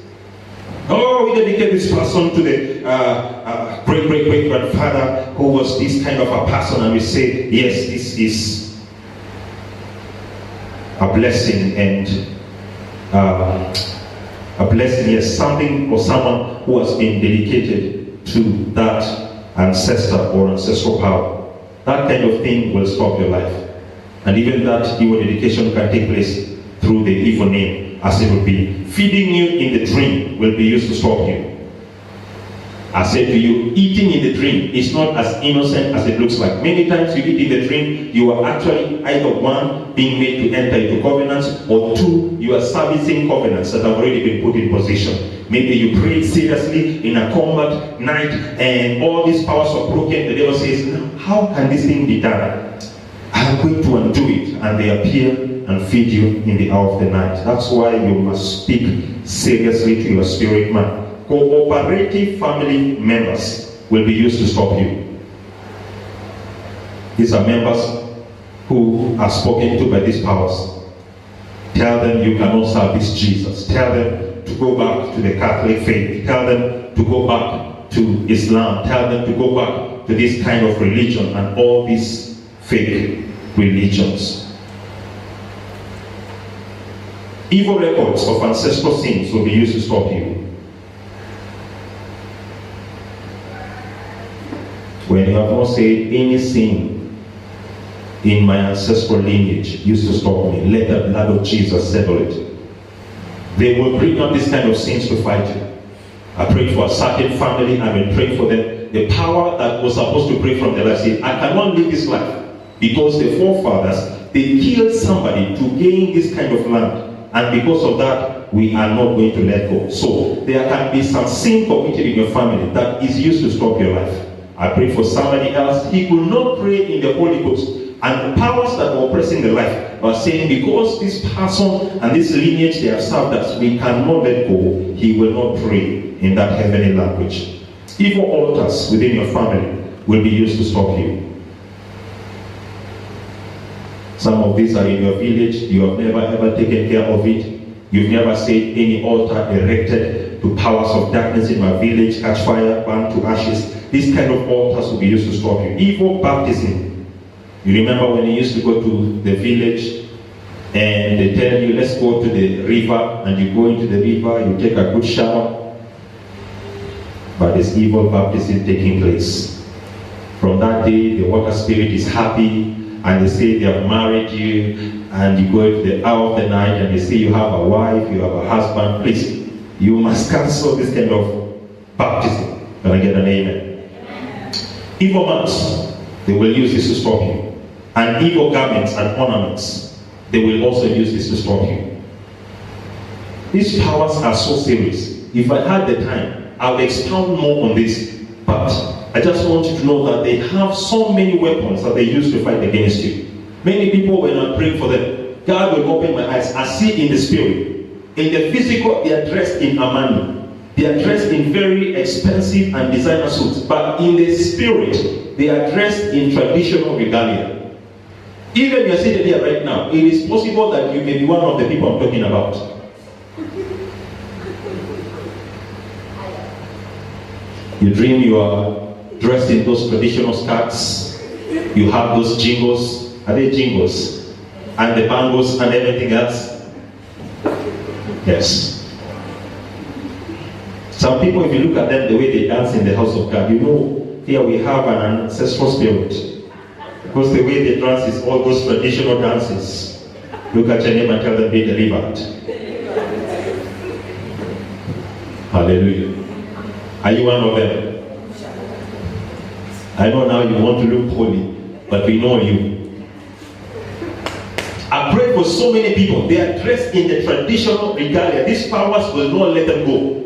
Oh, we dedicate this person to the great grandfather who was this kind of a person, and we say, yes, this is a blessing, and a blessing, yes, something or someone who has been dedicated to that ancestor or ancestral power. That kind of thing will stop your life. And even that evil dedication can take place through the evil name, as it will be. Feeding you in the dream will be used to stop you. I said to you, eating in the dream is not as innocent as it looks like. Many times you eat in the dream, you are actually either one, being made to enter into covenants, or two, you are servicing covenants that have already been put in position. Maybe you prayed seriously in a combat night, and all these powers are broken. The devil says, how can this thing be done? I'm going to undo it. And they appear and feed you in the hour of the night. That's why you must speak seriously to your spirit man. Cooperative family members will be used to stop you. These are members who are spoken to by these powers. Tell them you cannot serve this Jesus. Tell them to go back to the Catholic faith. Tell them to go back to Islam. Tell them to go back to this kind of religion and all these fake religions. Evil records of ancestral sins will be used to stop you. When you have not said any sin in my ancestral lineage used to stop me, let the blood of Jesus settle it. They will bring up this kind of sins to fight you. I prayed for a certain family, I will pray for them. The power that was supposed to pray from their life said, I cannot live this life because the forefathers, they killed somebody to gain this kind of land. And because of that, we are not going to let go. So there can be some sin committed in your family that is used to stop your life. I prayed for somebody else. He could not pray in the Holy Ghost. And the powers that were oppressing the life were saying, because this person and this lineage they have served us, we cannot let go. He will not pray in that heavenly language. Evil altars within your family will be used to stop you. Some of these are in your village. You have never ever taken care of it. You've never said any altar erected to powers of darkness in my village, catch fire, burn to ashes. These kind of altars will be used to stop you. Evil baptism. You remember when you used to go to the village and they tell you, let's go to the river, and you go into the river, you take a good shower. But there's evil baptism taking place. From that day, the water spirit is happy, and they say they have married you, and you go to the hour of the night and they say you have a wife, you have a husband. Please, You must cancel this kind of baptism. Can I get an amen? Evil monks, they will use this to stop you. And evil garments and ornaments, they will also use this to stop you. These powers are so serious. If I had the time, I would expound more on this. But I just want you to know that they have so many weapons that they use to fight against you. Many people, when I pray for them, God will open my eyes. I see in the spirit. In the physical, they are dressed in Armani. They are dressed in very expensive and designer suits. But in the spirit, they are dressed in traditional regalia. Even you are seated here right now, it is possible that you may be one of the people I'm talking about. You dream you are dressed in those traditional skirts. You have those jingles. Are they jingles? And the bangles and everything else. Yes. Some people, if you look at them, the way they dance in the house of God, you know, here we have an ancestral spirit. Because the way they dance is all those traditional dances. Look at your neighbor and tell them, be delivered. Hallelujah. Are you one of them? I know now you want to look holy, but we know you. I pray for so many people. They are dressed in the traditional regalia. These powers will not let them go.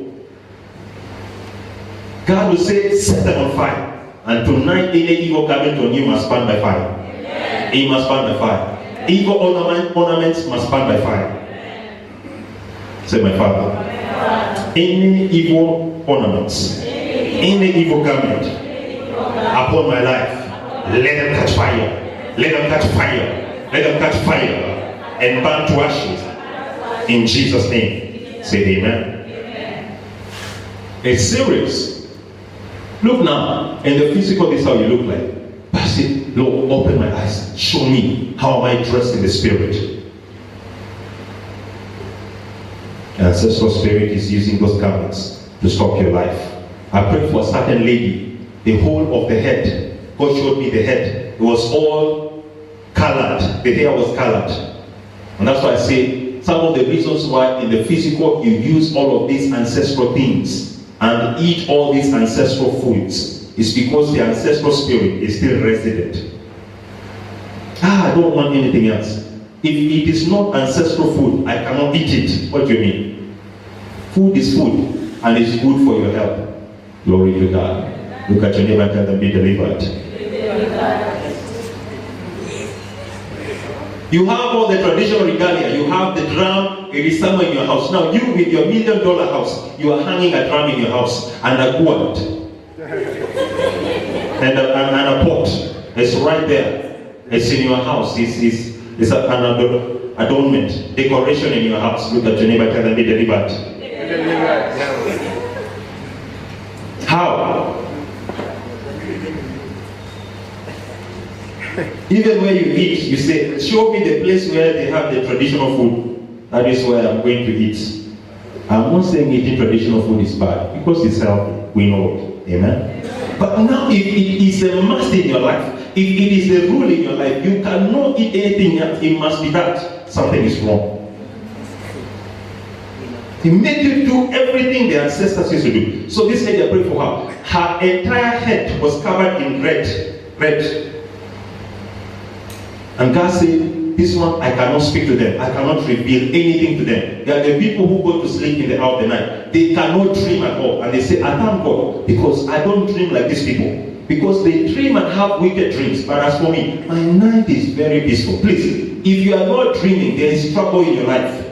God will say, set them on fire. And tonight, any evil garment on you must burn by fire. Amen. It must burn by fire. Amen. Evil ornaments must burn by fire. Amen. Say, my Father. Amen. Any evil ornaments, any evil garment upon my life, let them catch fire. Let them catch fire. Let them catch fire and burn to ashes. In Jesus' name. Say amen. Amen. It's serious. Look now, in the physical, this is how you look like. But I say, Lord, open my eyes. Show me how am I dressed in the spirit. Ancestral spirit is using those garments to stop your life. I prayed for a certain lady. The whole of the head, God showed me the head. It was all colored. The hair was colored. And that's why I say, some of the reasons why in the physical you use all of these ancestral things and eat all these ancestral foods is because the ancestral spirit is still resident. I don't want anything else. If it is not ancestral food, I cannot eat it. What do you mean? Food is food and it's good for your health. Glory to God. Look at your neighbor and tell them, be delivered. You have all the traditional regalia. You have the drum. It is somewhere in your house. Now you with your $1 million house, you are hanging a drum in your house and a gourd and a pot. It's right there. It's in your house. It's an adornment, decoration in your house. Look at your neighbor, tell them, be delivered. How? Even where you eat, you say, show me the place where they have the traditional food. That is where I'm going to eat. I'm not saying eating traditional food is bad, because it's healthy. We know it. Amen? But now if it is a must in your life, if it is the rule in your life, you cannot eat anything else. It must be that. Something is wrong. He made you do everything the ancestors used to do. So this lady, I pray for her. Her entire head was covered in red. And God said, this one, I cannot speak to them. I cannot reveal anything to them. They are the people who go to sleep in the hour of the night. They cannot dream at all. And they say, I thank God, because I don't dream like these people. Because they dream and have wicked dreams. But as for me, my night is very peaceful. Please, if you are not dreaming, there is trouble in your life.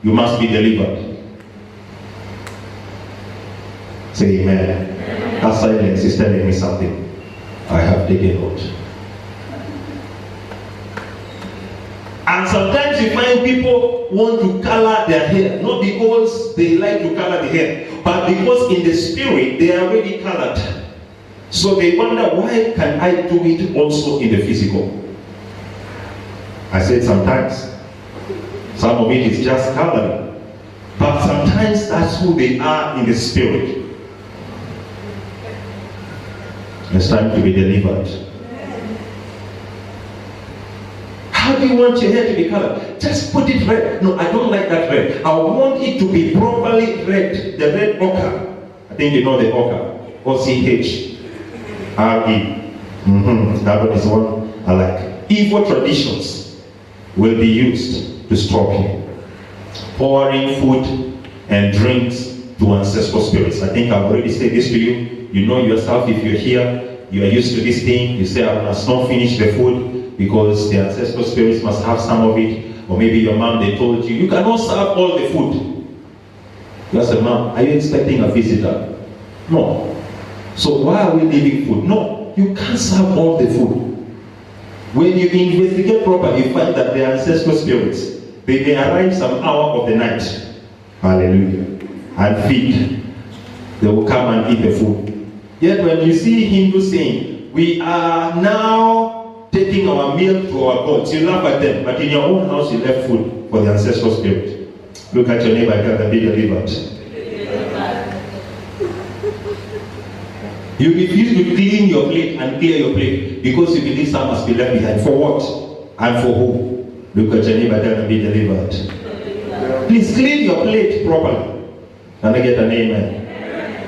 You must be delivered. Say amen. That silence is telling me something. I have taken note. And sometimes you find people want to color their hair, not because they like to color the hair, but because in the spirit they are already colored. So they wonder, why can I do it also in the physical? I said sometimes. Some of it is just coloring. But sometimes that's who they are in the spirit. It's time to be delivered. How do you want your hair to be colored? Just put it red. No, I don't like that red. I want it to be properly red. The red ochre. I think you know the ochre. O-C-H-R-E. That one is one I like. Evil traditions will be used to stop you. Pouring food and drinks to ancestral spirits. I think I've already said this to you. You know yourself, if you're here, you are used to this thing. You say, I must not finish the food because the ancestral spirits must have some of it. Or maybe your mom, they told you, you cannot serve all the food. You said, Mom, are you expecting a visitor? No. So why are we leaving food? No, you can't serve all the food. When you investigate properly, you find that the ancestral spirits, they may arrive some hour of the night. Hallelujah. And feed. They will come and eat the food. Yet when you see Hindus saying, we are now taking our meal to our gods, you laugh at them, but in your own house you left food for the ancestral spirit. Look at your neighbor and tell them, be delivered. You refuse to clean your plate and clear your plate because you believe some must be left behind. For what? And for who? Look at your neighbor and tell them, be delivered. Please clean your plate properly. Can I get an amen?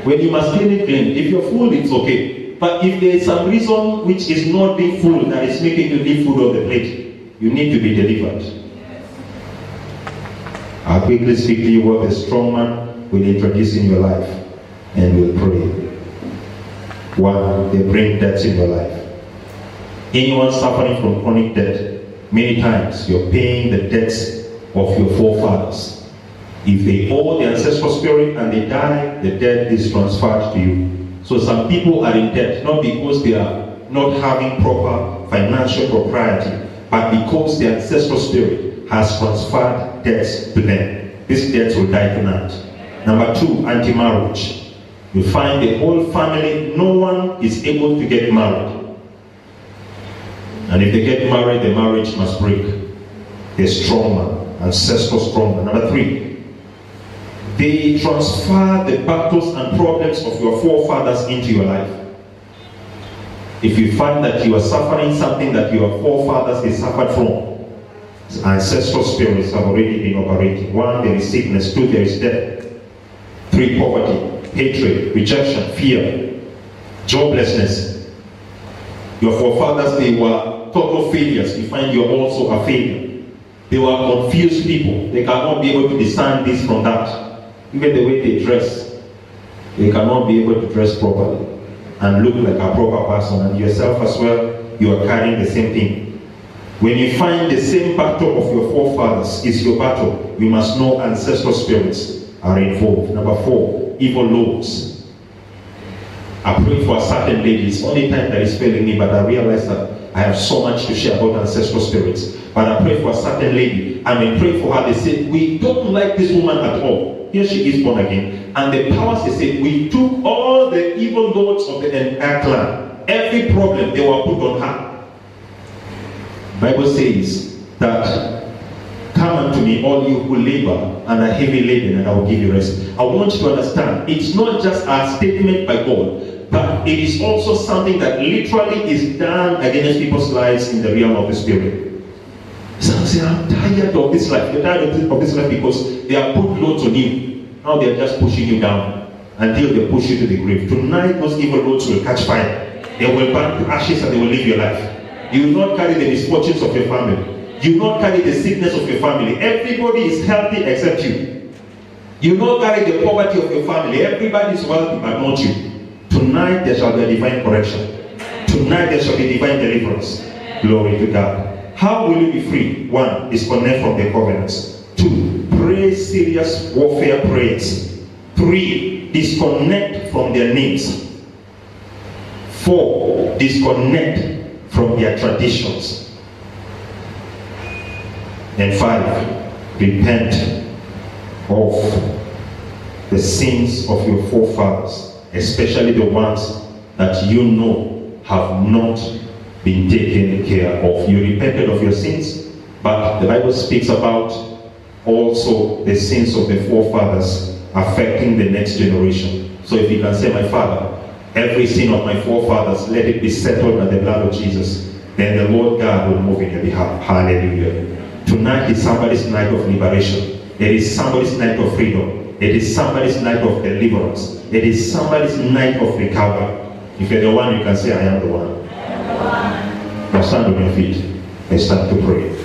When you must clean it, clean. If you're full, it's okay. But if there is some reason which is not being full that is making you leave food on the plate, you need to be delivered. I'll quickly speak to you what the strong man will introduce in your life, and we'll pray. One, they bring debts in your life. Anyone suffering from chronic debt, many times you're paying the debts of your forefathers. If they owe the ancestral spirit and they die, the debt is transferred to you. So some people are in debt, not because they are not having proper financial propriety, but because the ancestral spirit has transferred debts to them. These debts will die tonight. Number two, anti-marriage. You find the whole family, no one is able to get married. And if they get married, the marriage must break. They're strong man, ancestral strong man. Number three, they transfer the battles and problems of your forefathers into your life. If you find that you are suffering something that your forefathers they suffered from, ancestral spirits have already been operating. One, there is sickness. Two, there is death. Three, poverty, hatred, rejection, fear, joblessness. Your forefathers, they were total failures. You find you're also a failure. They were confused people. They cannot be able to discern this from that. Even the way they dress, they cannot be able to dress properly and look like a proper person. And yourself as well, you are carrying the same thing. When you find the same battle of your forefathers is your battle, you must know ancestral spirits are involved. Number four, evil lords. I pray for a certain lady. It's only time that is failing me, but I realize that I have so much to share about ancestral spirits. But I pray for a certain lady, and I pray for her. They say, we don't like this woman at all. Here she is born again. And the powers, they say, we took all the evil lords of the entire clan. Every problem, they were put on her. Bible says that, come unto me, all you who labor and are heavy laden, and I will give you rest. I want you to understand, it's not just a statement by God, but it is also something that literally is done against people's lives in the realm of the spirit. Some say, I'm tired of this life. You're tired of this life because they have put loads on you. Now they're just pushing you down until they push you to the grave. Tonight, those evil loads will catch fire. They will burn to ashes and they will leave your life. You will not carry the misfortunes of your family. You will not carry the sickness of your family. Everybody is healthy except you. You will not carry the poverty of your family. Everybody is wealthy but not you. Tonight, there shall be a divine correction. Tonight, there shall be divine deliverance. Glory to God. How will you be free? One, disconnect from the covenants. Two, pray serious warfare prayers. Three, disconnect from their names. Four, disconnect from their traditions. And five, repent of the sins of your forefathers, especially the ones that you know have not been taken care of. You repented of your sins, but the Bible speaks about also the sins of the forefathers affecting the next generation. So if you can say, my father, every sin of my forefathers, let it be settled by the blood of Jesus. then the Lord God will move in your behalf. Hallelujah. Tonight is somebody's night of liberation. It is somebody's night of freedom. It is somebody's night of deliverance. It is somebody's night of recovery. If you're the one, you can say, I am the one. Now stand on your feet and start to pray.